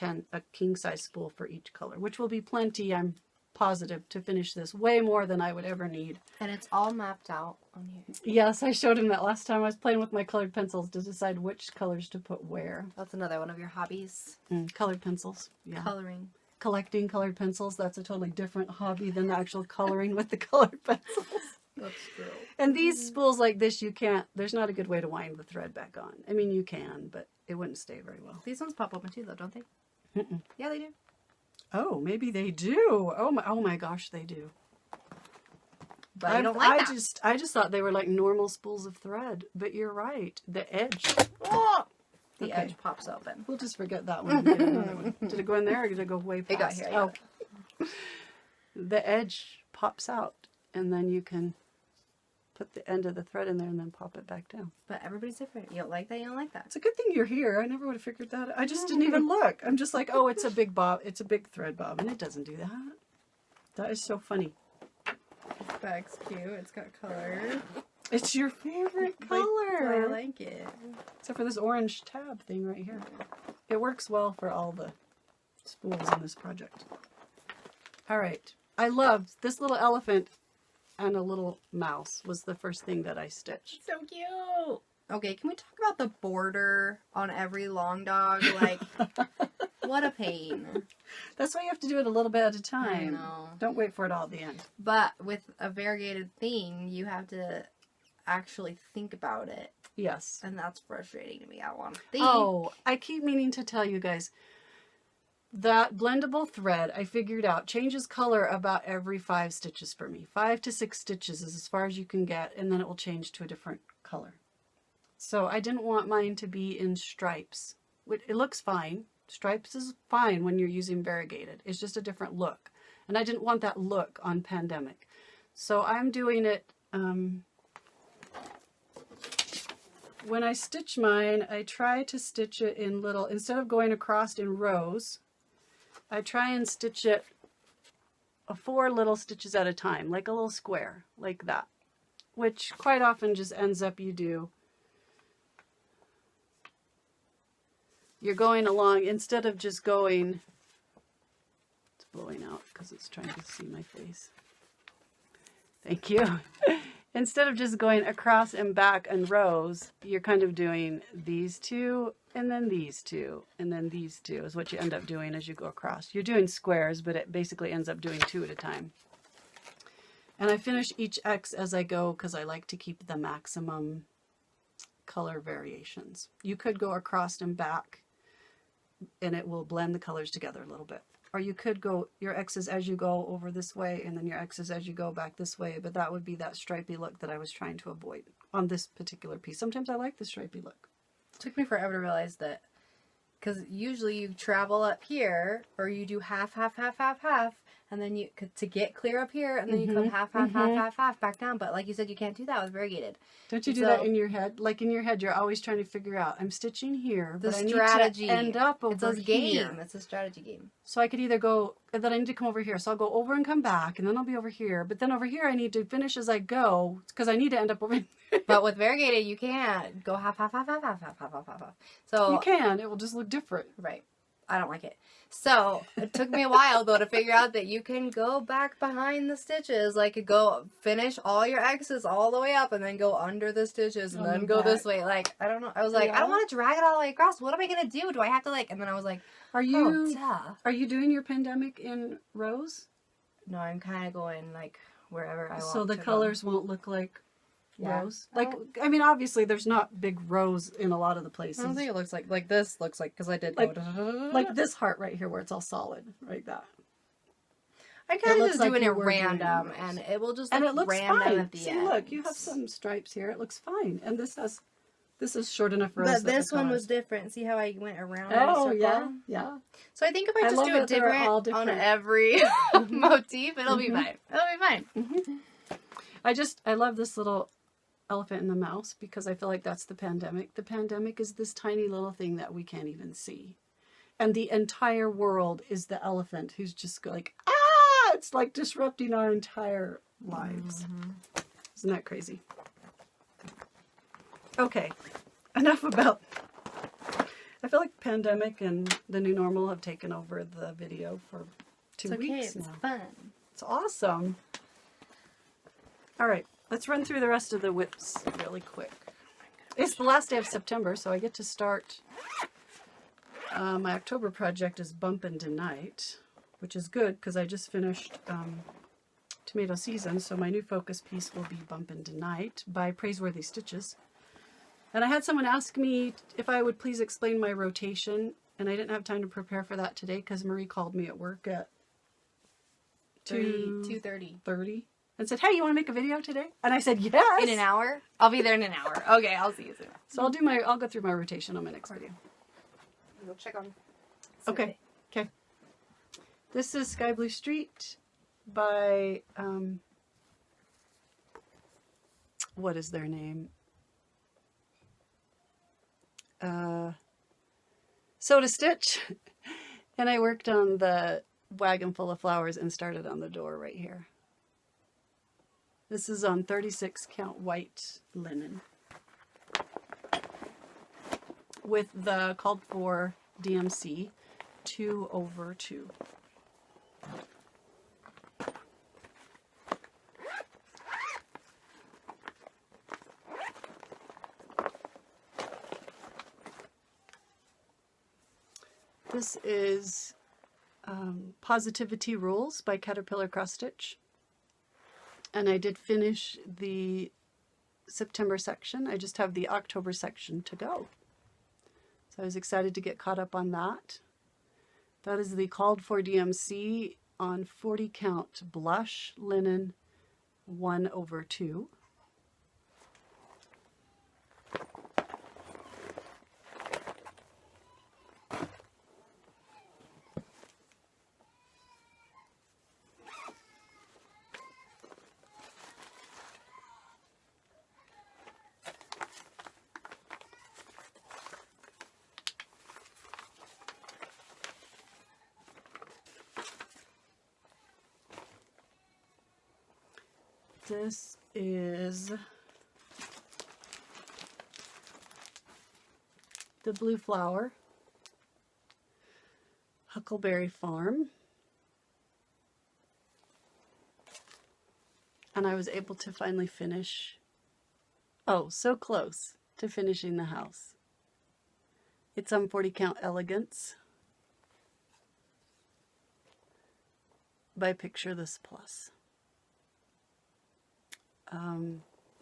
king size spool for each color, which will be plenty, I'm positive, to finish this. Way more than I would ever need. And it's all mapped out on here. Yes, I showed him that last time I was playing with my colored pencils to decide which colors to put where. That's another one of your hobbies. Colored pencils, yeah. Coloring. Collecting colored pencils, that's a totally different hobby than the actual coloring with the colored pencils. That's true. And these spools like this, you can't, there's not a good way to wind the thread back on. I mean, you can, but it wouldn't stay very well. These ones pop open too, though, don't they? Mm-mm. Yeah, they do. Oh, maybe they do. Oh my gosh, they do. But I don't like that. I just thought they were like normal spools of thread, but you're right. The edge. The edge pops open. We'll just forget that one and get another one. Did it go in there or did it go way past? It got here, yeah. Oh. The edge pops out and then you can put the end of the thread in there and then pop it back down. But everybody's different. You don't like that, you don't like that. It's a good thing you're here. I never would have figured that out. I just didn't even look. I'm just like, oh, it's a big bob. It's a big thread bob. And it doesn't do that. That is so funny. Bag's cute. It's got color. It's your favorite I color. like it. Except for this orange tab thing right here. It works well for all the spools in this project. All right. I loved this little elephant and a little mouse was the first thing that I stitched. So cute. Okay, can we talk about the border on every long dog? Like, what a pain. That's why you have to do it a little bit at a I time. know. Don't wait for it all at the end. But with a variegated thing, you have to actually think about it. Yes. And that's frustrating to me. I want to think. Oh, I keep meaning to tell you guys that blendable thread I figured out changes color about every 5 stitches for me. 5 to 6 stitches is as far as you can get, and then it will change to a different color. So I didn't want mine to be in stripes. It looks fine. Stripes is fine when you're using variegated. It's just a different look. And I didn't want that look on Pandemic. So I'm doing it, when I stitch mine, I try to stitch it in little, instead of going across in rows, I try and stitch it 4 little stitches at a time, like a little square, like that. Which quite often just ends up you're going along, instead of just going, it's blowing out because it's trying to see my face. Thank you. Instead of just going across and back in rows, you're kind of doing these 2, and then these 2, and then these 2 is what you end up doing as you go across. You're doing squares, but it basically ends up doing 2 at a time. And I finish each X as I go because I like to keep the maximum color variations. You could go across and back and it will blend the colors together a little bit. Or you could go your X's as you go over this way and then your X's as you go back this way, but that would be that stripy look that I was trying to avoid on this particular piece. Sometimes I like the stripy look. It took me forever to realize that, because usually you travel up here, or you do half, half, half, half, half, and then you, to get clear up here, and then you come half, half, half, half, half, back down. But like you said, you can't do that with variegated. Don't you do that in your head? Like in your head, you're always trying to figure out, I'm stitching here, The but strategy. I need to end up over It's a here. game. It's a strategy game. So I could either go, and then I need to come over here. So I'll go over and come back, and then I'll be over here. But then over here, I need to finish as I go, because I need to end up over here. But with variegated, you can't go half, half, half, half, half, half, half, half, half, half. So You can. It will just look different. right. I don't like it. So it took me a while though to figure out that you can go back behind the stitches, like go finish all your X's all the way up and then go under the stitches and On then the go back. this way. Like, I don't know. I was like, I Yeah. don't want to drag it all the way across. What am I going to do? Do I have to like, and then I was like, Are oh, you duh. doing your Pandemic in rows? No, I'm kind of going like wherever I want So the to colors won't look like Yeah. rows? Like, I mean, obviously there's not big rows in a lot of the places. I don't think it looks like this looks like, because I did Like- go like this heart right here where it's all solid, like that. I kind of looks just like doing you it were doing random, rows. and it will just And look it looks random fine. at the See, end. look, you have some stripes here. It looks fine. And this is short enough rows. But that this the one colors- was different. See how I went around in a Oh, circle? yeah, yeah. So I think if I I just love do that it they're all different on different. every motif, it'll be fine. It'll be fine. I love this little elephant and the mouse because I feel like that's the Pandemic. The Pandemic is this tiny little thing that we can't even see. And the entire world is the elephant who's just like, ah! It's like disrupting our entire lives. Isn't that crazy? Okay, enough about... I feel like Pandemic and the new normal have taken over the video for 2 It's okay. weeks It's now. fun. It's awesome. All right, let's run through the rest of the whips really quick. It's the last day of September, so I get to start. My October project is Bumpin' Tonight, which is good because I just finished Tomato Season, so my new focus piece will be Bumpin' Tonight by Praiseworthy Stitches. And I had someone ask me if I would please explain my rotation, and I didn't have time to prepare for that today because Marie called me at work at 2:30. 2:30 and said, hey, you want to make a video today? And I said, yes. In an hour? I'll be there in an hour. Okay, I'll see you soon. So I'll go through my rotation on my next video. We'll check on. Okay. Okay. This is Sky Blue Street by, what is their name? Soda Stitch. And I worked on the wagon full of flowers and started on the door right here. This is on 36 count white linen with the called for DMC 2/2. This is Positivity Rules by Caterpillar Cross Stitch. And I did finish the September section. I just have the October section to go. So I was excited to get caught up on that. That is the called for DMC on 40 count blush linen 1/2. This is the Blue Flower, Huckleberry Farm. And I was able to finally finish, oh, so close to finishing the house. It's on 40 count Elegance by Picture This Plus.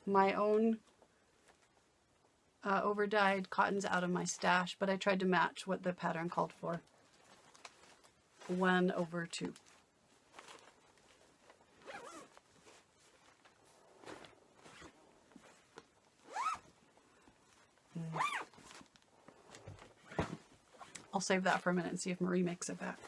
My own over-dyed cotton's out of my stash, but I tried to match what the pattern called for. 1/2. I'll save that for a minute and see if Marie makes it back.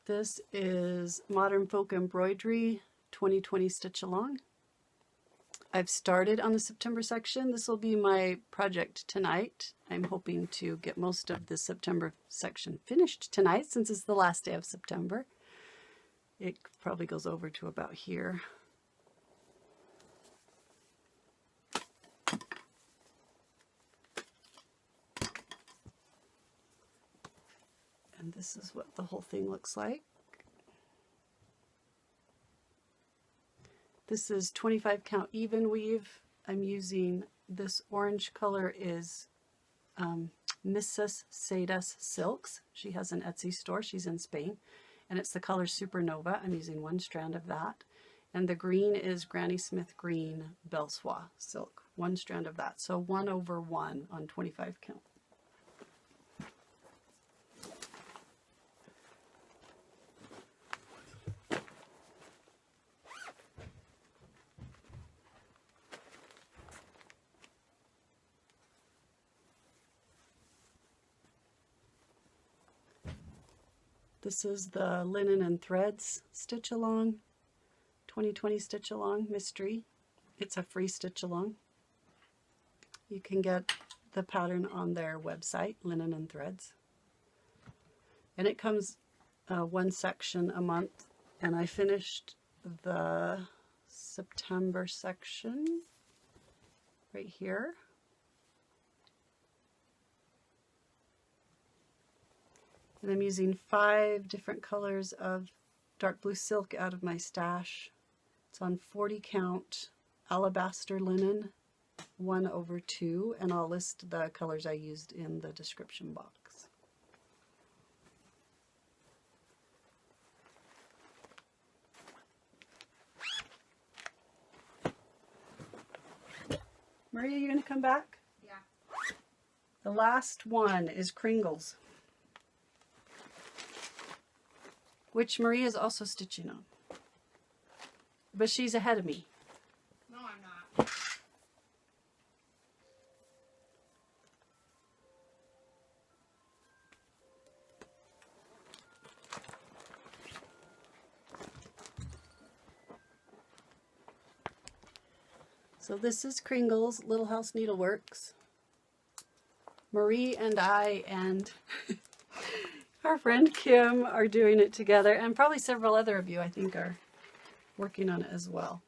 This is Modern Folk Embroidery 2020 Stitch Along. I've started on the September section. This will be my project tonight. I'm hoping to get most of the September section finished tonight since it's the last day of September. It probably goes over to about here. And this is what the whole thing looks like. This is 25 count even weave. I'm using this orange color is Mrs. Sedas Silks. She has an Etsy store. She's in Spain. And it's the color Supernova. I'm using one strand of that. And the green is Granny Smith Green Belsois Silk. One strand of that. So 1/1 on 25 count. This is the Linen and Threads Stitch Along, 2020 Stitch Along Mystery. It's a free stitch along. You can get the pattern on their website, Linen and Threads. And it comes one section a month. And I finished the September section right here. And I'm using 5 different colors of dark blue silk out of my stash. It's on 40 count alabaster linen 1/2, and I'll list the colors I used in the description box. Maria, you gonna come back? Yeah. The last one is Kringle's, which Maria is also stitching on. But she's ahead of me. No, I'm not. So this is Kringle's Little House Needleworks. Marie and I and our friend Kim are doing it together, and probably several other of you I think are working on it as well.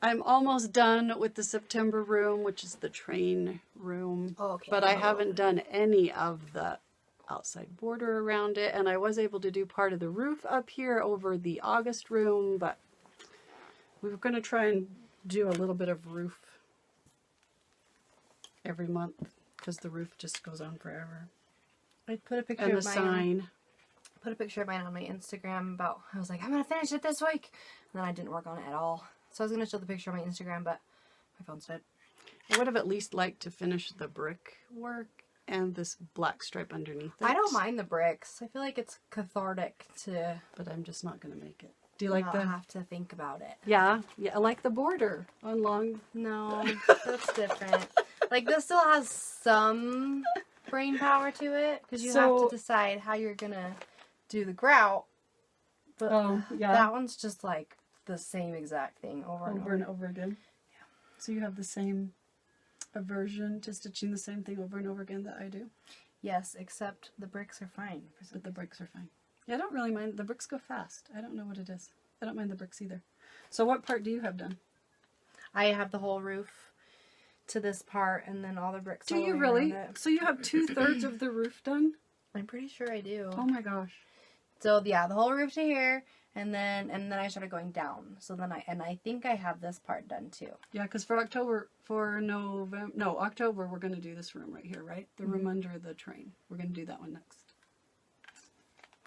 I'm almost done with the September room, which is the train room. Oh, okay. But I haven't done any of the outside border around it, and I was able to do part of the roof up here over the August room, but we were going to try and do a little bit of roof every month because the roof just goes on forever. I put a picture And the of mine. sign. Put a picture of mine on my Instagram about. I was like, I'm gonna finish it this week, and then I didn't work on it at all. So I was gonna show the picture on my Instagram, but my phone's dead. I would have at least liked to finish the brick work and this black stripe underneath it. I don't mind the bricks. I feel like it's cathartic to But I'm just not going to make it. Do you like not the... have to think about it. Yeah, I like the border on long... No, that's different. Like, this still has some brain power to it, because you have to decide how you're gonna do the grout. But that one's just like the same exact thing over and over again. Yeah. So you have the same aversion to stitching the same thing over and over again that I do? Yes, except the bricks are fine. But the bricks are fine. Yeah, I don't really mind. The bricks go fast. I don't know what it is. I don't mind the bricks either. So what part do you have done? I have the whole roof to this part, and then all the bricks. Do you really? So you have 2/3 of the roof done? I'm pretty sure I do. Oh my gosh. So yeah, the whole roof to here, and then I started going down. So then I think I have this part done too. Yeah, because for October we're going to do this room right here, right? The room under the train. We're going to do that one next.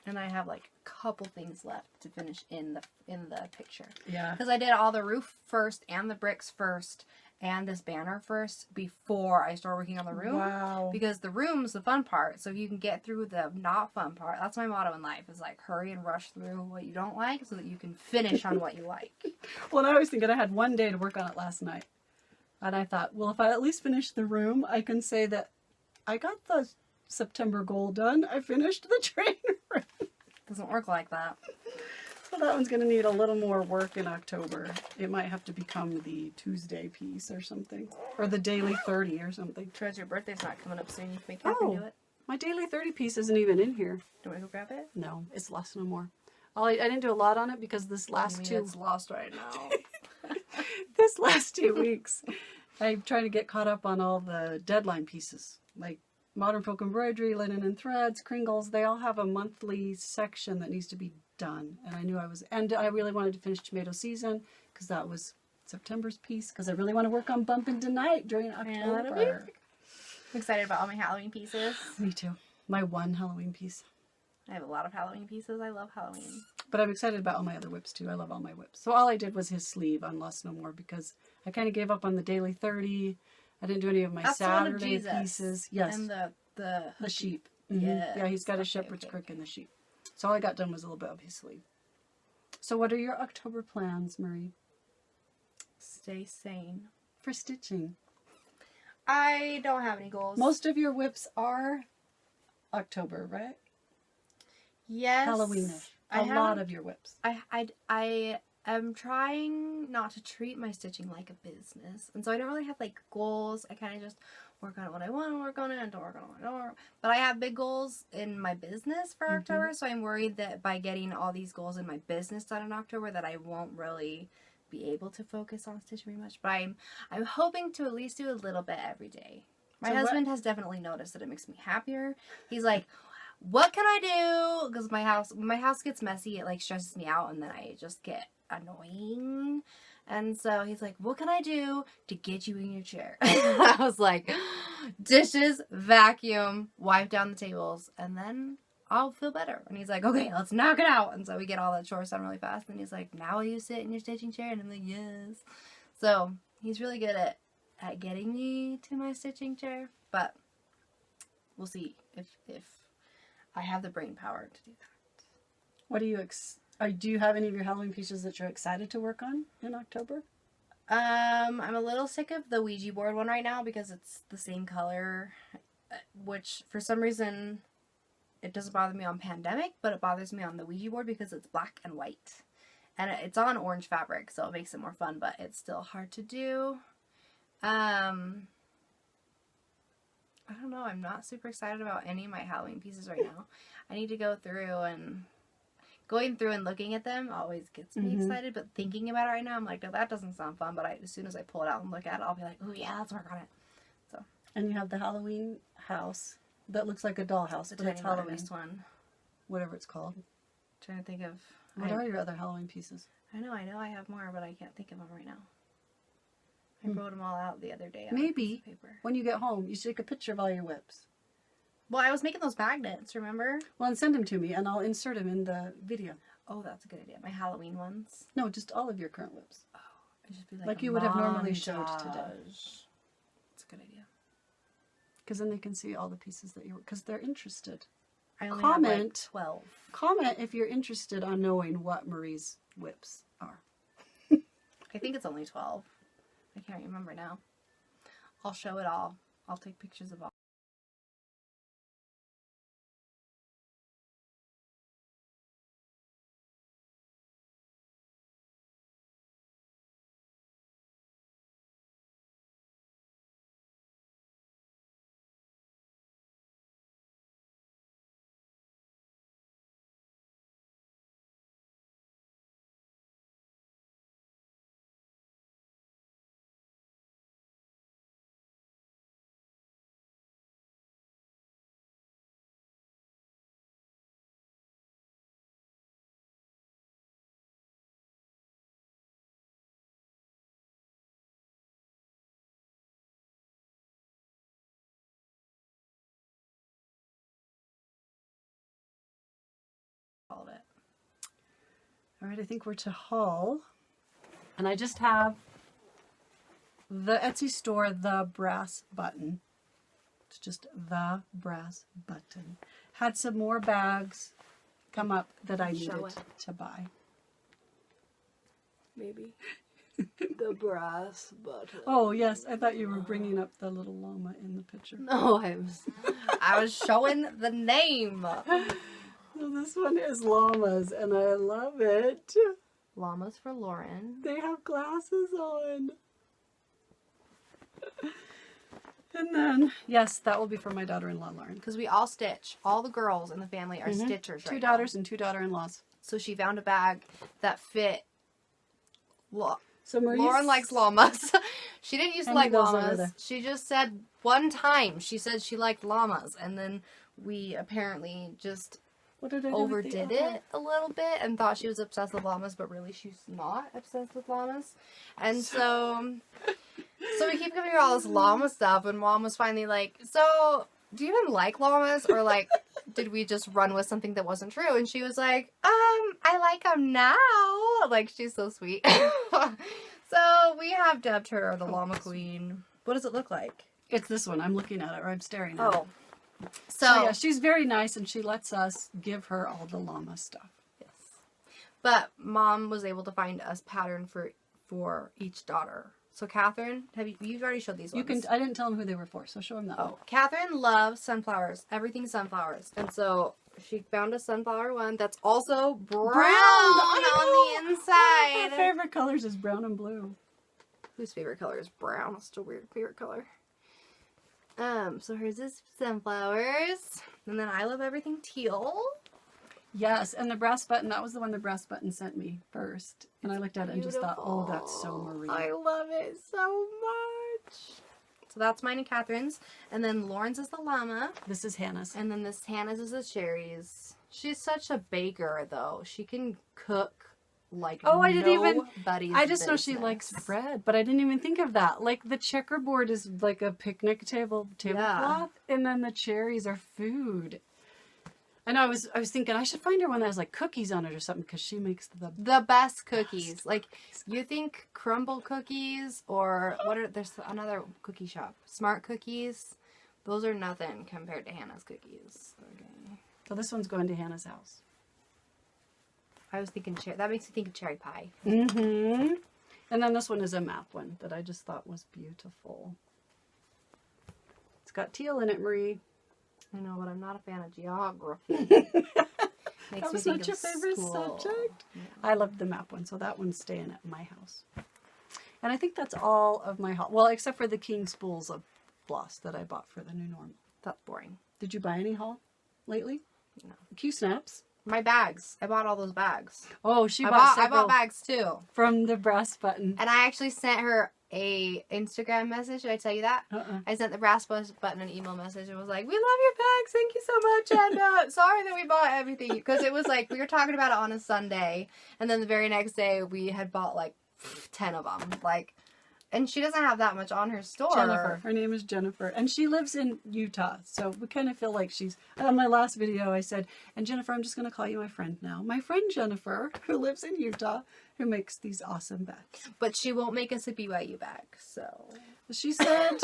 And I have like a couple things left to finish in the picture. Yeah. Because I did all the roof first and the bricks first and this banner first before I started working on the room. Wow. Because the room's the fun part. So if you can get through the not fun part, that's my motto in life, is like hurry and rush through what you don't like so that you can finish on what you like. Well, and I was thinking I had one day to work on it last night. And I thought, well, if I at least finish the room, I can say that I got the September goal done. I finished the train room. Doesn't work like that. So that one's going to need a little more work in October. It might have to become the Tuesday piece or something. Or the daily 30 or something. Therese, your birthday's not coming up soon. You can make happy do it. My daily 30 piece isn't even in here. Do you want me to go grab it? No, it's lost no more. I didn't do a lot on it because this last It's lost right now. this last 2 weeks, I'm trying to get caught up on all the deadline pieces. Like Modern Folk Embroidery, Linen and Threads, Kringles, they all have a monthly section that needs to be done. And I really wanted to finish Tomato Season because that was September's piece, because I really want to work on Bump Into Night during October. I'm excited about all my Halloween pieces. Me too. My one Halloween piece. I have a lot of Halloween pieces. I love Halloween. But I'm excited about all my other whips too. I love all my whips. So all I did was his sleeve on Lost No More because I kind of gave up on the daily 30. I didn't do any of my Saturday pieces. Yes. And the sheep. Mm-hmm. Yes. Yeah, he's got a shepherd's crook and the sheep. So all I got done was a little bit of his sleeve. So what are your October plans, Marie? Stay sane. For stitching. I don't have any goals. Most of your whips are October, right? Yes. Halloweenish. A lot of your whips. I am trying not to treat my stitching like a business. And so I don't really have like goals. I kind of just work on what I want to work on it and don't work on what I don't work. But I have big goals in my business for October. So I'm worried that by getting all these goals in my business done in October that I won't really be able to focus on stitching very much. But I'm hoping to at least do a little bit every day. My husband has definitely noticed that it makes me happier. He's like, what can I do? Because my house gets messy. It like stresses me out, and then I just get annoying. And so he's like, what can I do to get you in your chair? I was like, dishes, vacuum, wipe down the tables, and then I'll feel better. And he's like, okay, let's knock it out. And so we get all that chores done really fast. And he's like, now will you sit in your stitching chair? And I'm like, yes. So he's really good at getting me to my stitching chair. But we'll see if I have the brain power to do that. What do you do you have any of your Halloween pieces that you're excited to work on in October? I'm a little sick of the Ouija board one right now because it's the same color, which for some reason it doesn't bother me on Pandemic, but it bothers me on the Ouija board because it's black and white. And it's on orange fabric, so it makes it more fun, but it's still hard to do. I I don't know. I'm not super excited about any of my Halloween pieces right now. I need to go through and... Going through and looking at them always gets me excited, but thinking about it right now, I'm like, no, that doesn't sound fun. But as soon as I pull it out and look at it, I'll be like, oh yeah, let's work on it. So. And you have the Halloween house that looks like a dollhouse, but it's Halloween. One. Whatever it's called. Trying to think of... What are your other Halloween pieces? I know I have more, but I can't think of them right now. I wrote them all out the other day. Maybe when you get home, you should take a picture of all your whips. Well, I was making those magnets, remember? Well, and send them to me, and I'll insert them in the video. Oh, that's a good idea. My Halloween ones? No, just all of your current whips. Oh, it'd just be like you would have normally showed today. That's a good idea. Because then they can see all the pieces that you were... Because they're interested. I only Comment, have like 12. Comment if you're interested on knowing what Marie's whips are. I think it's only 12. I can't remember now. I'll show it all. I'll take pictures of all. All of it. All right, I think we're to haul. And I just have the Etsy store, the brass button. It's just the brass button. Had some more bags come up that I needed to buy. Maybe. The brass button. Oh, yes. I thought you were bringing up the little llama in the picture. No, I was showing the name. So this one is llamas, and I love it. Llamas for Lauren. They have glasses on. And then, yes, that will be for my daughter-in-law, Lauren. Because we all stitch. All the girls in the family are stitchers right Two daughters and two daughter-in-laws. So she found a bag that fit. So Lauren likes llamas. She didn't used to like llamas. She just said one time she said she liked llamas. And then we apparently just... overdid it a little bit and thought she was obsessed with llamas, but really she's not obsessed with llamas. And so we keep giving her all this llama stuff, and Mom was finally like, so do you even like llamas, or like did we just run with something that wasn't true? And she was like, I like them now. Like, she's so sweet. So we have dubbed her the llama queen. What does it look like? It's this one. I'm looking at it, or I'm staring at it. So yeah, she's very nice, and she lets us give her all the llama stuff. Yes. But Mom was able to find us pattern for each daughter. So Catherine, you've already showed these ones. I didn't tell them who they were for, so show them that one. Catherine loves sunflowers. Everything sunflowers. And so she found a sunflower one that's also brown on the inside. Her favorite colors is brown and blue. Whose favorite color is brown? It's still a weird favorite color. So hers is sunflowers. And then I love everything teal. Yes, and the brass button, that was the one the brass button sent me first. And I looked at it and just thought, oh, that's so Marie. I love it so much. So that's mine and Catherine's. And then Lauren's is the llama. This is Hannah's. And then this Hannah's is the cherries. She's such a baker, though. She can cook like I just know business. she likes bread, but I didn't even think of that. Like, the checkerboard is like a picnic tablecloth, and then the cherries are food. I know, I was thinking I should find her one that has like cookies on it or something, because she makes the best cookies. Like, you think crumble cookies, or there's another cookie shop, Smart Cookies. Those are nothing compared to Hannah's cookies. Okay. So this one's going to Hannah's house. I was thinking that makes me think of cherry pie. Mm-hmm. And then this one is a map one that I just thought was beautiful. It's got teal in it, Marie. I know, but I'm not a fan of geography. That was not your favorite subject? Yeah. I loved the map one, so that one's staying at my house. And I think that's all of my haul. Well, except for the king spools of floss that I bought for the new normal. That's boring. Did you buy any haul lately? No. Q snaps. My bags. I bought all those bags. Oh, she I bought bought several bags too. from the brass button. And I actually sent her a Instagram message. Did I tell you that? I sent the brass button an email message and was like, "We love your bags. Thank you so much. And sorry that we bought everything." Because it was like, we were talking about it on a Sunday. And then the very next day, we had bought like 10 of them. Like, and she doesn't have that much on her store. Jennifer. Her name is Jennifer. And she lives in Utah. So we kind of feel like she's... On my last video, I said, and Jennifer, I'm just going to call you my friend now. My friend Jennifer, who lives in Utah, who makes these awesome bags. But she won't make us a BYU bag, so... She said...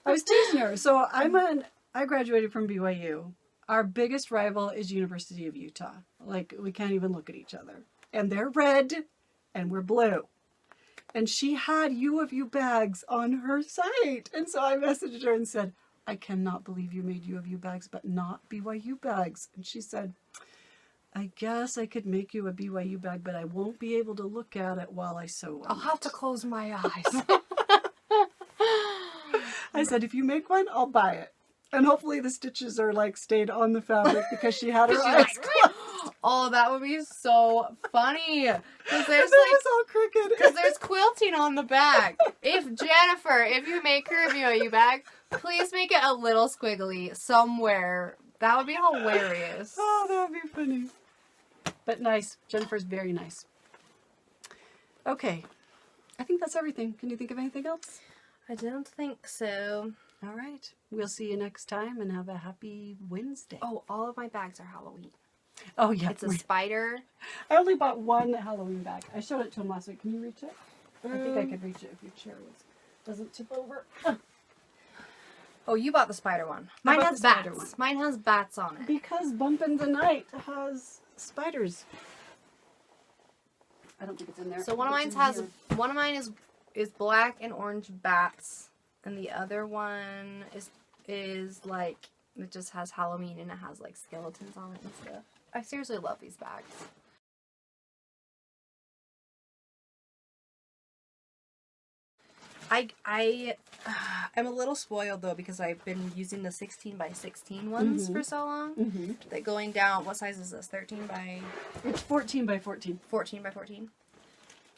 I was teasing her. So I graduated from BYU. Our biggest rival is University of Utah. Like, we can't even look at each other. And they're red, and we're blue. And she had U of U bags on her site. And so I messaged her and said, I cannot believe you made U of U bags, but not BYU bags. And she said, I guess I could make you a BYU bag, but I won't be able to look at it while I sew it. I'll have to close my eyes. I said, if you make one, I'll buy it. And hopefully the stitches are like stayed on the fabric because she had her eyes closed. Oh, that would be so funny. Because there's It's all crooked. because there's quilting on the back. If you make her a BYU bag, please make it a little squiggly somewhere. That would be hilarious. Oh, that would be funny. But nice. Jennifer's very nice. Okay. I think that's everything. Can you think of anything else? I don't think so. All right. We'll see you next time and have a happy Wednesday. Oh, all of my bags are Halloween. Oh yeah. It's a spider. I only bought one Halloween bag. I showed it to him last week. Can you reach it? I think I could reach it if your chair doesn't tip over. Oh, you bought the spider one. I Mine bought has the spider bats. one. Mine has bats on it. Because Bump in the Night has spiders. I don't think it's in there. So one of mine is black and orange bats, and the other one is like, it just has Halloween and it has like skeletons on it and stuff. I seriously love these bags. I'm a little spoiled though because I've been using the 16 by 16 ones for so long. Mm-hmm. That going down, what size is this? 13 by... It's 14 by 14. 14 by 14.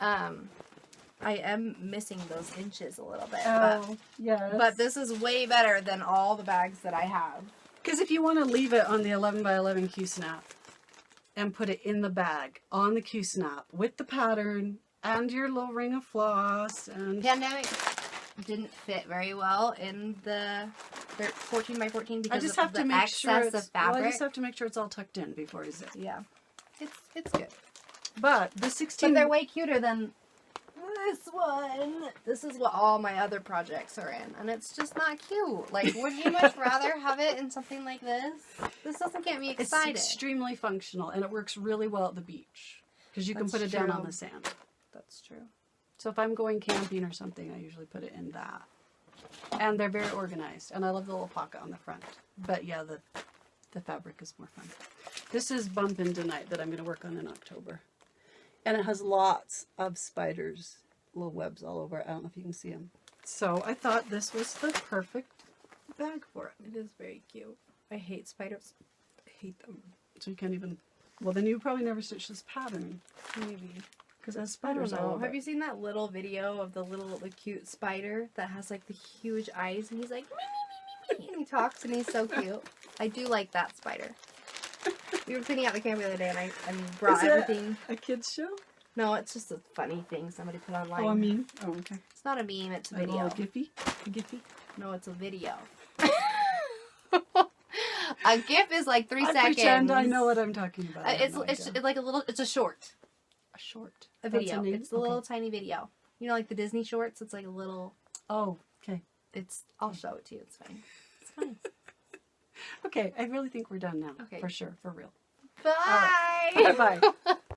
I am missing those inches a little bit. Oh, yes. But this is way better than all the bags that I have. Because if you want to leave it on the 11 by 11 Q-snap and put it in the bag on the Q-snap with the pattern and your little ring of floss and... Pandemic didn't fit very well in the 14 by 14 because I just of have the to make excess sure of it's, fabric. well, I just have to make sure it's all tucked in before you zip. Yeah. It's good. But the 16... But they're way cuter than this one. This is what all my other projects are in, and it's just not cute. Like, would you much rather have it in something like this? This doesn't get me excited. It's extremely functional, and it works really well at the beach. Because you can That's put it down true. on the sand. That's true. So if I'm going camping or something, I usually put it in that. And they're very organized, and I love the little pocket on the front. But yeah, the fabric is more fun. This is Bump Into Night that I'm going to work on in October. And it has lots of spiders, little webs all over it. I don't know if you can see them. So I thought this was the perfect bag for it. It is very cute. I hate spiders. I hate them. So you can't even... Well, then you probably never stitch this pattern. Maybe. Because it has I spiders don't all know. over Have it. you seen that little video of the cute spider that has like the huge eyes and he's like, me, me, me, me, and he talks and he's so cute. I do like that spider. We were cleaning out the camp the other day and I brought Is it everything. a kid's show? No, it's just a funny thing somebody put online. Oh, a meme? Oh, okay. It's not a meme, it's a A video. little Giphy? A Giphy? No, it's a video. A GIF is like 3 I seconds. pretend I know what I'm talking about. I have no It's idea. like it's a short. A short. A That's video. name? It's a little tiny video. You know, like the Disney shorts. It's like a little. Oh, okay. I'll show it to you. It's fine. It's fine. Okay, I really think we're done now. Okay. For sure, for real. Bye. Bye-bye.